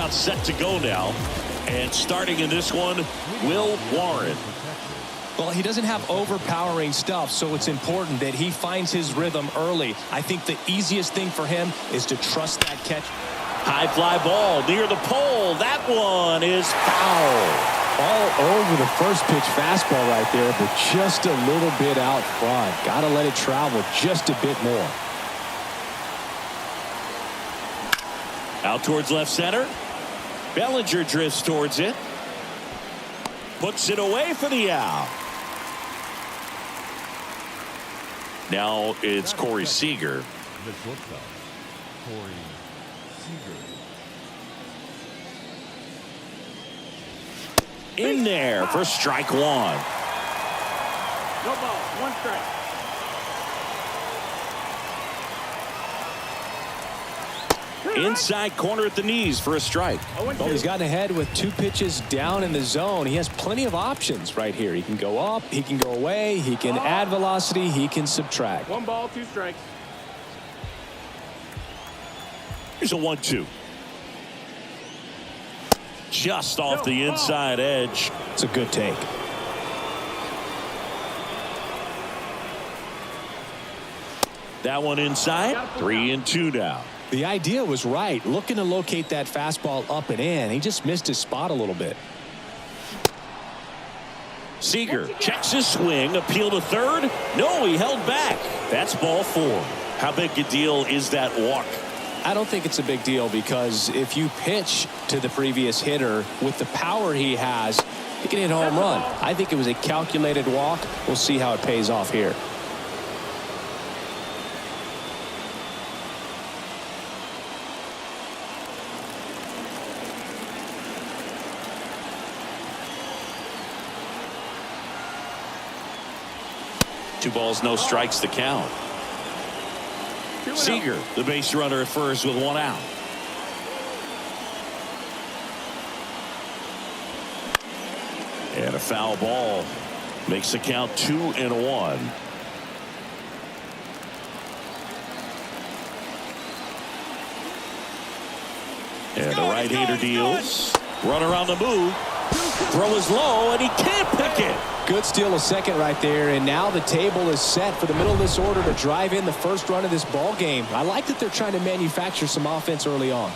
about set to go now. And starting in this one, Will Warren. Well, he doesn't have overpowering stuff, so it's important that he finds his rhythm early. I think the easiest thing for him is to trust that catch. High fly ball near the pole. That one is foul. All over the first pitch fastball right there, but just a little bit out front. Got to let it travel just a bit more. Out towards left center. Bellinger drifts towards it. Puts it away for the out. Now it's Corey Seager. The shortstop, Corey Seager. In there for strike one. No ball, one strike. Inside corner at the knees for a strike. Well, he's gotten ahead with 2 pitches down in the zone. He has plenty of options right here. He can go up, he can go away, he can add velocity, he can subtract. 1 ball, 2 strikes. Here's a 1-2. Just off the inside edge. It's a good take. That one inside. 3-2 now. The idea was right, looking to locate that fastball up and in. He just missed his spot a little bit. Seager checks his swing, appeal to third. No, he held back. That's ball 4. How big a deal is that walk? I don't think it's a big deal, because if you pitch to the previous hitter with the power he has, he can hit a home run. I think it was a calculated walk. We'll see how it pays off here. Two balls, no strikes to count. Seager, the base runner at first with 1 out. And a foul ball makes the count 2-1. And the right-hander deals. Runner on the move. Throw is low, and he can't pick it. Good steal of second right there, and now the table is set for the middle of this order to drive in the first run of this ball game. I like that they're trying to manufacture some offense early on.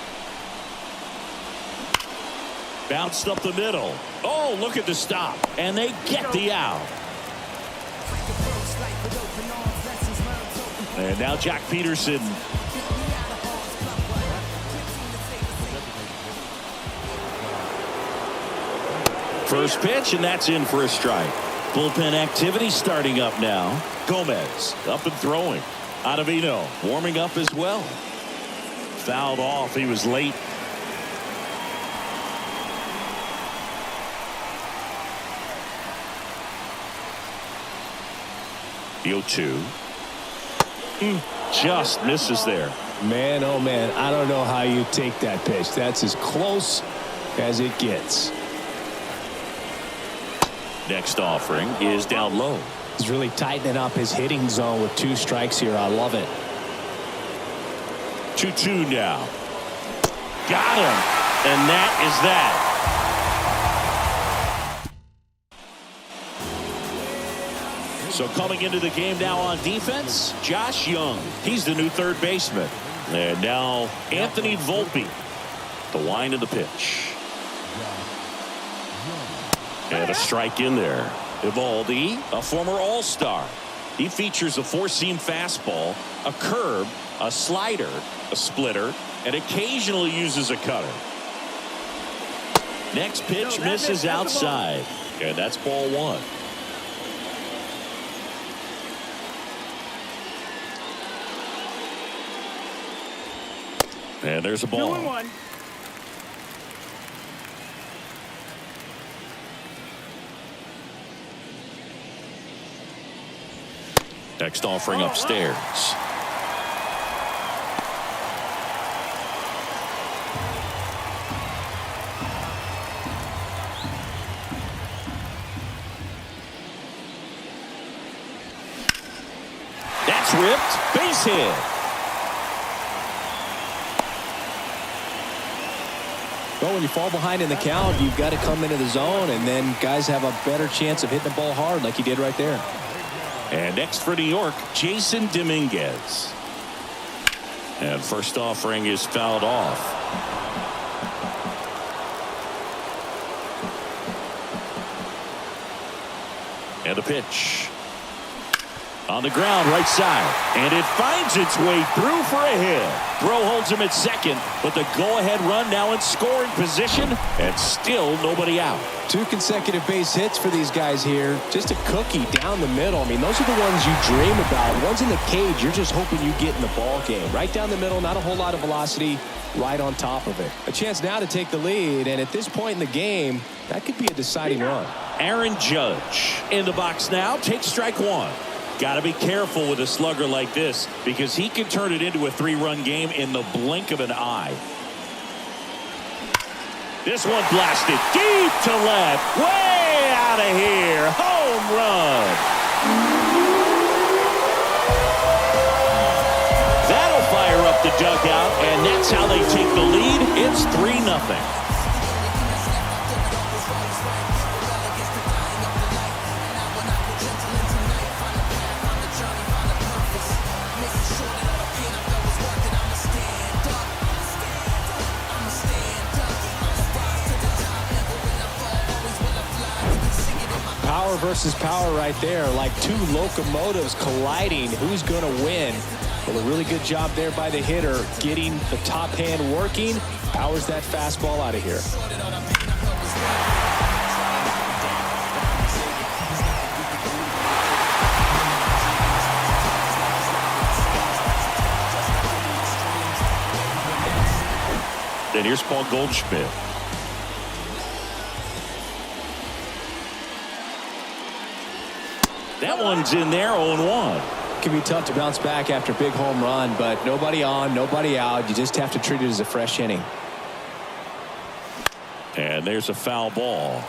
Bounced up the middle. Oh, look at the stop, and they get the out. And now Jack Peterson. First pitch, and that's in for a strike. Bullpen activity starting up now. Gomez up and throwing. Ottavino warming up as well. Fouled off. He was late. The 0-2. Just misses there. Man, oh man, I don't know how you take that pitch. That's as close as it gets. Next offering is down low. He's really tightening up his hitting zone with 2 strikes here. I love it. 2-2 now. Got him. And that is that. So coming into the game now on defense, Josh Young. He's the new third baseman. And now Anthony Volpe. The wind of the pitch. And a strike in there. Evaldi, a former All-Star. He features a 4-seam fastball, a curve, a slider, a splitter, and occasionally uses a cutter. Next pitch misses outside. And that's ball 1. And there's a ball. 2-1. Next offering upstairs. That's ripped. Base hit. Well, when you fall behind in the count, you've got to come into the zone, and then guys have a better chance of hitting the ball hard like he did right there. And next for New York, Jason Dominguez. And first offering is fouled off. And a pitch. On the ground, right side. And it finds its way through for a hit. Throw holds him at second, but the go-ahead run now in scoring position, and still nobody out. 2 consecutive base hits for these guys here. Just a cookie down the middle. I mean, those are the ones you dream about. Ones in the cage, you're just hoping you get in the ball game. Right down the middle, not a whole lot of velocity, right on top of it. A chance now to take the lead, and at this point in the game, that could be a deciding run. Aaron Judge in the box now, takes strike 1. Got to be careful with a slugger like this because he can turn it into a 3-run game in the blink of an eye. This one blasted deep to left, way out of here. Home run. That'll fire up the dugout, and that's how they take the lead. It's 3-0. Power versus power right there, like 2 locomotives colliding. Who's going to win? Well, a really good job there by the hitter, getting the top hand working. Powers that fastball out of here. Then here's Paul Goldschmidt. That one's in there, 0-1. Can be tough to bounce back after a big home run, but nobody on, nobody out. You just have to treat it as a fresh inning. And there's a foul ball.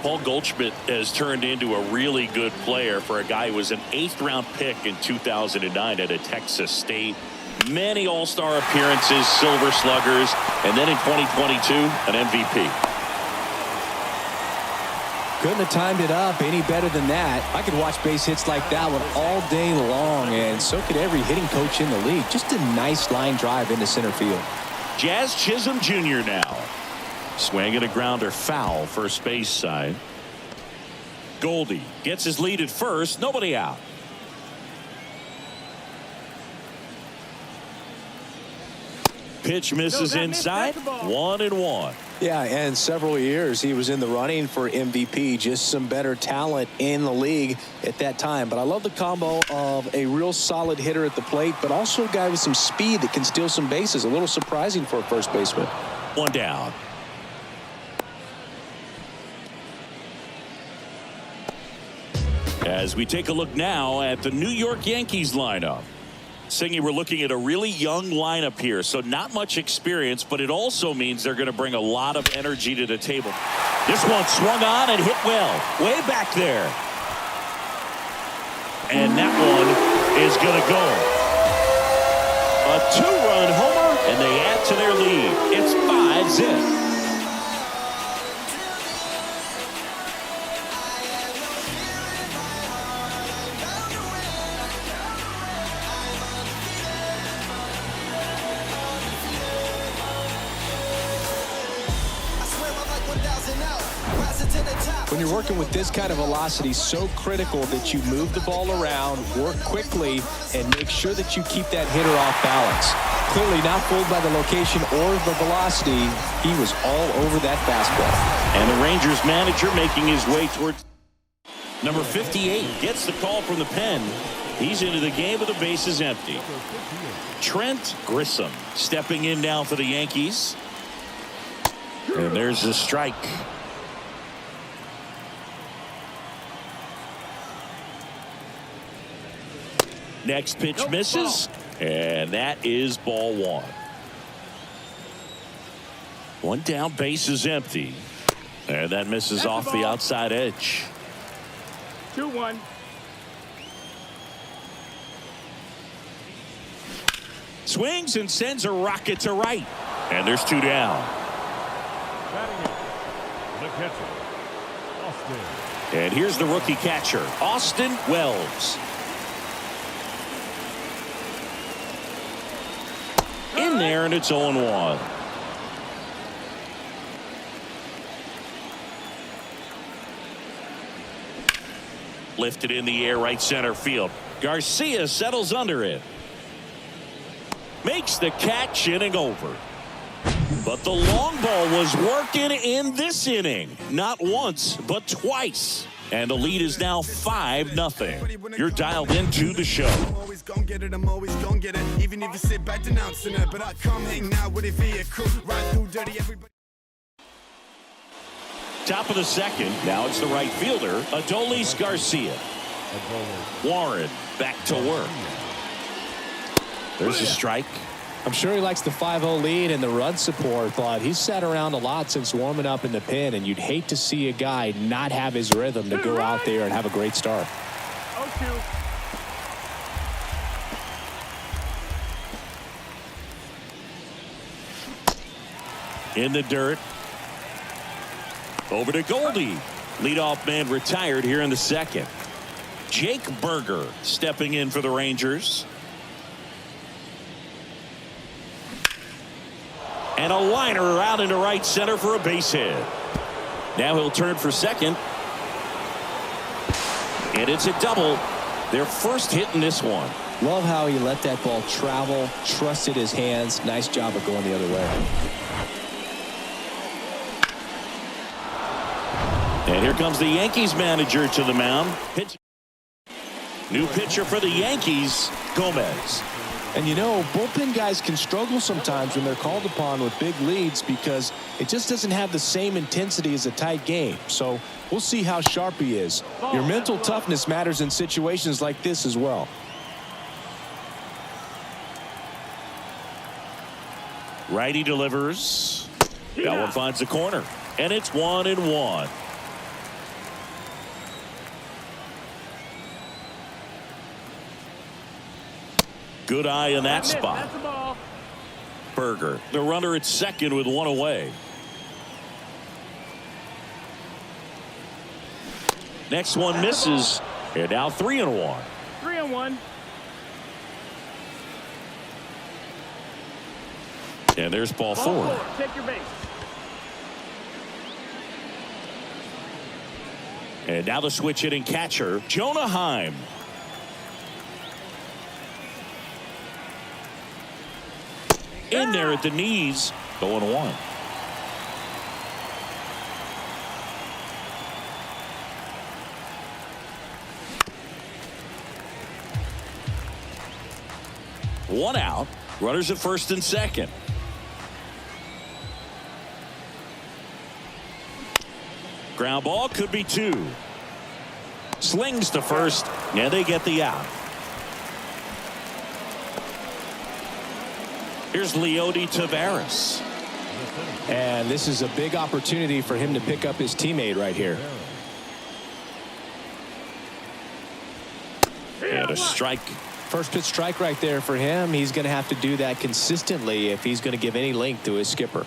Paul Goldschmidt has turned into a really good player for a guy who was an 8th-round pick in 2009 at a Texas State. Many all-star appearances, Silver Sluggers, and then in 2022, an MVP. Couldn't have timed it up any better than that. I could watch base hits like that one all day long, and so could every hitting coach in the league. Just a nice line drive into center field. Jazz Chisholm Jr. now. Swinging a grounder foul, first base side. Goldie gets his lead at first, nobody out. Pitch misses inside, 1-1. Yeah, and several years he was in the running for MVP. Just some better talent in the league at that time. But I love the combo of a real solid hitter at the plate, but also a guy with some speed that can steal some bases. A little surprising for a first baseman. 1 down. As we take a look now at the New York Yankees lineup. Singy, we're looking at a really young lineup here, so not much experience, but it also means they're going to bring a lot of energy to the table. This one swung on and hit well, way back there. And that one is going to go. A 2-run homer, and they add to their lead. It's 5-zip. When you're working with this kind of velocity, so critical that you move the ball around, work quickly, and make sure that you keep that hitter off balance. Clearly not fooled by the location or the velocity. He was all over that fastball. And the Rangers manager making his way towards number 58. Gets the call from the pen. He's into the game with the bases empty. Trent Grissom stepping in now for the Yankees. And there's the strike. Next pitch misses, and that is ball 1. 1 down, base is empty, and that misses off the outside edge. 2-1. Swings and sends a rocket to right. And there's 2 down. Batting it, the catcher, Austin. And here's the rookie catcher, Austin Wells. In there, and it's 0-1. Lifted in the air, right center field. Garcia settles under it. Makes the catch, inning over. But the long ball was working in this inning. Not once, but twice. And the lead is now 5-0. You're dialed into the show. I'm always gonna get it, I'm always gonna get it. Even if you sit back denouncing it. But I come hang out with a vehicle. Ride through dirty everybody. Top of the second. Now it's the right fielder, Adolis Garcia. Warren back to work. There's a strike. I'm sure he likes the 5-0 lead and the run support, but he's sat around a lot since warming up in the pen, and you'd hate to see a guy not have his rhythm to go out there and have a great start. 0-2. In the dirt. Over to Goldie. Leadoff man retired here in the second. Jake Berger stepping in for the Rangers. And a liner out into right center for a base hit. Now he'll turn for second. And it's a double. Their first hit in this one. Love how he let that ball travel, trusted his hands. Nice job of going the other way. And here comes the Yankees manager to the mound. New pitcher for the Yankees, Gomez. And you know, bullpen guys can struggle sometimes when they're called upon with big leads because it just doesn't have the same intensity as a tight game. So we'll see how sharp he is. Your mental toughness matters in situations like this as well. Righty delivers. That one finds the corner. And it's 1-1. Good eye in that spot. Berger, the runner at second with one away. Next one misses. And now 3-1. 3-1. And there's ball 4. Take your base. And now the switch hitting catcher, Jonah Heim. In there at the knees, 0-1. One out. Runners at first and second. Ground ball could be 2. Slings to first, and they get the out. Here's Leody Taveras. And this is a big opportunity for him to pick up his teammate right here. And a strike. First pitch strike right there for him. He's going to have to do that consistently if he's going to give any length to his skipper.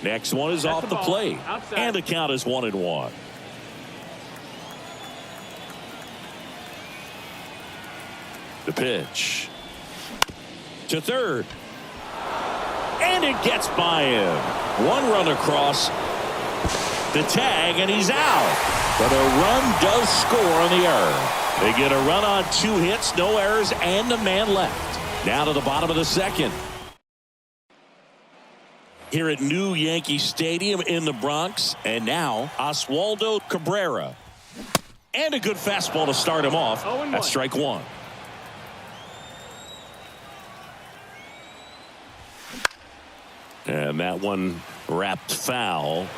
Next one is off the plate. And the count is 1-1. The pitch. To third. And it gets by him. One run across. The tag, and he's out. But a run does score on the error. They get a run on 2 hits, no errors, and a man left. Now to the bottom of the second. Here at New Yankee Stadium in the Bronx. And now Oswaldo Cabrera. And a good fastball to start him off. That's strike 1. And that one wrapped foul.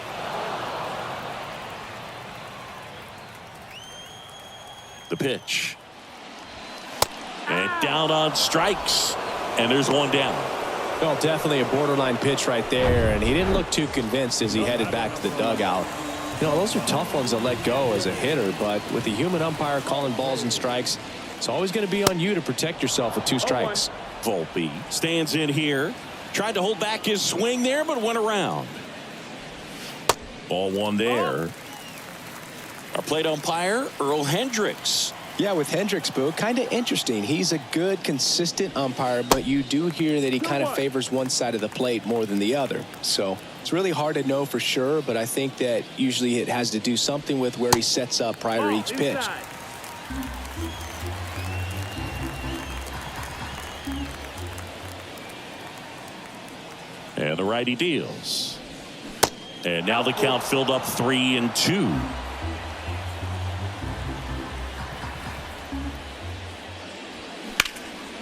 The pitch. And down on strikes. And there's one down. Well, definitely a borderline pitch right there, and he didn't look too convinced as he headed back to the dugout. You know, those are tough ones to let go as a hitter, but with the human umpire calling balls and strikes, It's always going to be on you to protect yourself with 2 strikes. Volpe stands in here. Tried to hold back his swing there, but went around. Ball 1 there. Our plate umpire, Earl Hendricks. Yeah, with Hendricks, Boo, kind of interesting. He's a good, consistent umpire, but you do hear that he kind of favors one side of the plate more than the other. So it's really hard to know for sure, but I think that usually it has to do something with where he sets up prior to each pitch. And the righty deals. And now the count filled up 3-2.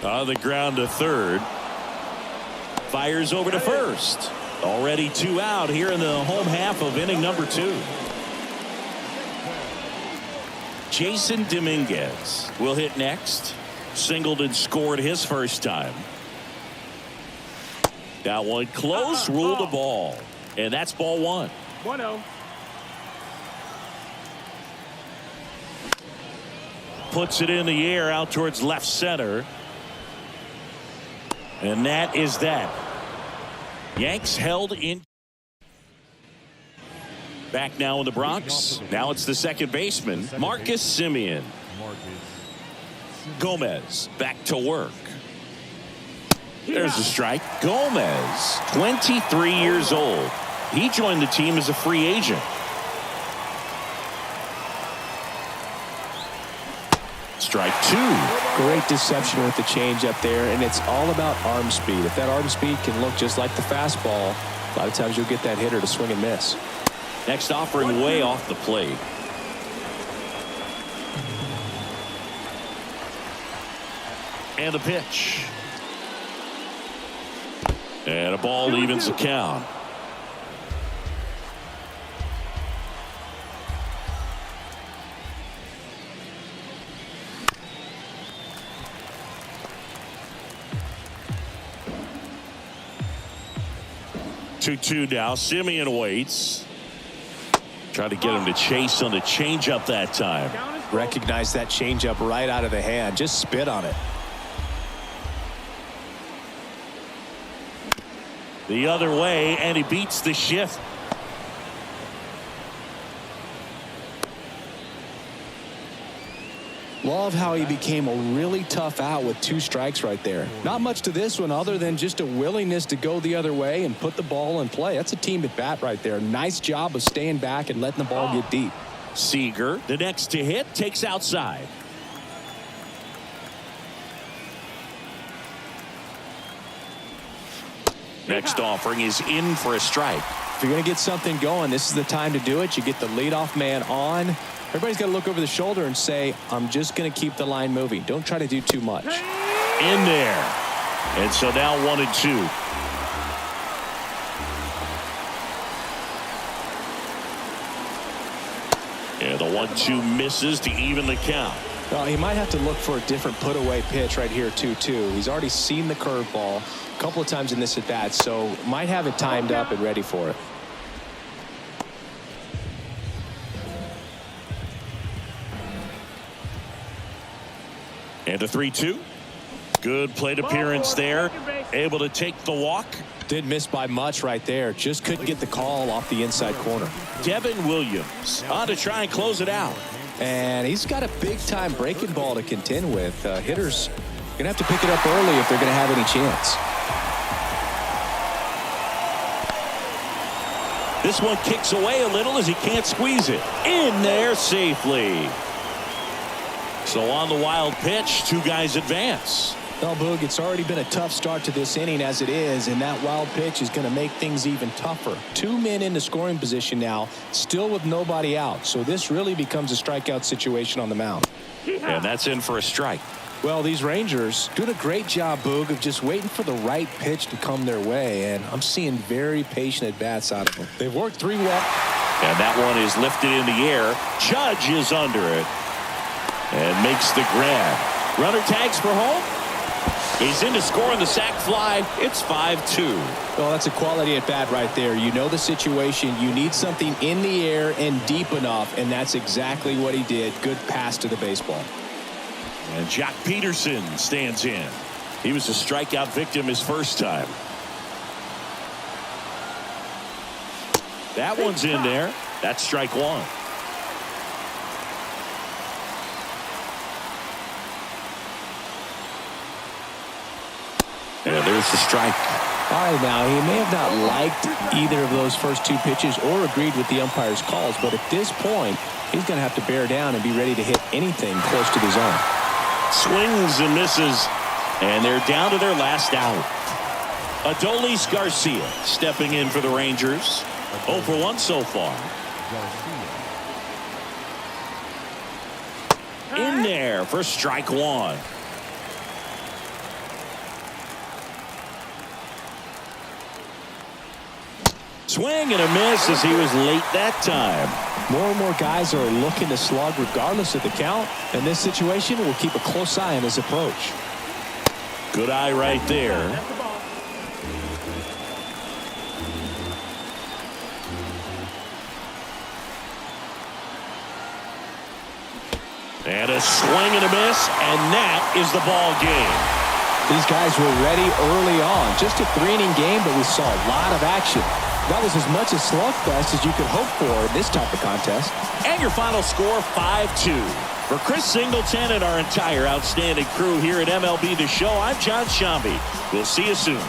On the ground to third. Fires over to first. Already 2 out here in the home half of inning number 2. Jason Dominguez will hit next. Singled and scored his first time. That one close, ruled a ball. And that's ball 1. 1-0. Puts it in the air out towards left center. And that is that. Yanks held in. Back now in the Bronx. Now it's the second baseman, Marcus Semien. Gomez back to work. There's a strike. Gomez, 23 years old. He joined the team as a free agent. Strike 2. Great deception with the change up there, and it's all about arm speed. If that arm speed can look just like the fastball, a lot of times you'll get that hitter to swing and miss. Next offering way off the plate. And a pitch. And a ball evens the count. Two now. Semien waits. Try to get him to chase on the changeup that time. Recognize that changeup right out of the hand. Just spit on it. The other way, and he beats the shift. Love how he became a really tough out with 2 strikes right there. Not much to this one other than just a willingness to go the other way and put the ball in play. That's a team at bat right there. Nice job of staying back and letting the ball get deep. Seager, the next to hit, takes outside. Next offering is in for a strike. If you're going to get something going, this is the time to do it. You get the leadoff man on. Everybody's got to look over the shoulder and say, I'm just going to keep the line moving. Don't try to do too much. In there. And so now 1-2. And the 1-2 misses to even the count. Well, he might have to look for a different put-away pitch right here, 2-2. He's already seen the curveball a couple of times in this at-bat, so might have it timed up and ready for it. And a 3-2. Good plate appearance there. Able to take the walk. Did miss by much right there. Just couldn't get the call off the inside corner. Devin Williams on to try and close it out. And he's got a big-time breaking ball to contend with. Hitters going to have to pick it up early if they're going to have any chance. This one kicks away a little as he can't squeeze it. In there safely. So on the wild pitch, 2 guys advance. Well, Boog, it's already been a tough start to this inning as it is, and that wild pitch is going to make things even tougher. 2 men in the scoring position now, still with nobody out. So this really becomes a strikeout situation on the mound. And that's in for a strike. Well, these Rangers doing a great job, Boog, of just waiting for the right pitch to come their way, and I'm seeing very patient at-bats out of them. They've worked 3 well. And that one is lifted in the air. Judge is under it. And makes the grab. Runner tags for home. He's in to score on the sac fly. It's 5-2. Well, that's a quality at bat right there. You know the situation. You need something in the air and deep enough, and that's exactly what he did. Good pass to the baseball. And Jock Peterson stands in. He was a strikeout victim his first time. That one's in there. That's strike one. And there's the strike. All right, now, he may have not liked either of those first two pitches or agreed with the umpire's calls, but at this point, he's going to have to bear down and be ready to hit anything close to the zone. Swings and misses, and they're down to their last out. Adolis Garcia stepping in for the Rangers. 0 for 1 so far. In there for strike one. Swing and a miss as he was late that time. More and more guys are looking to slug regardless of the count. In this situation, we'll keep a close eye on his approach. Good eye right there. And a swing and a miss, and that is the ball game. These guys were ready early on. Just a 3-inning game, but we saw a lot of action. That was as much a slugfest as you could hope for in this type of contest. And your final score, 5-2. For Chris Singleton and our entire outstanding crew here at MLB The Show, I'm John Shambi. We'll see you soon.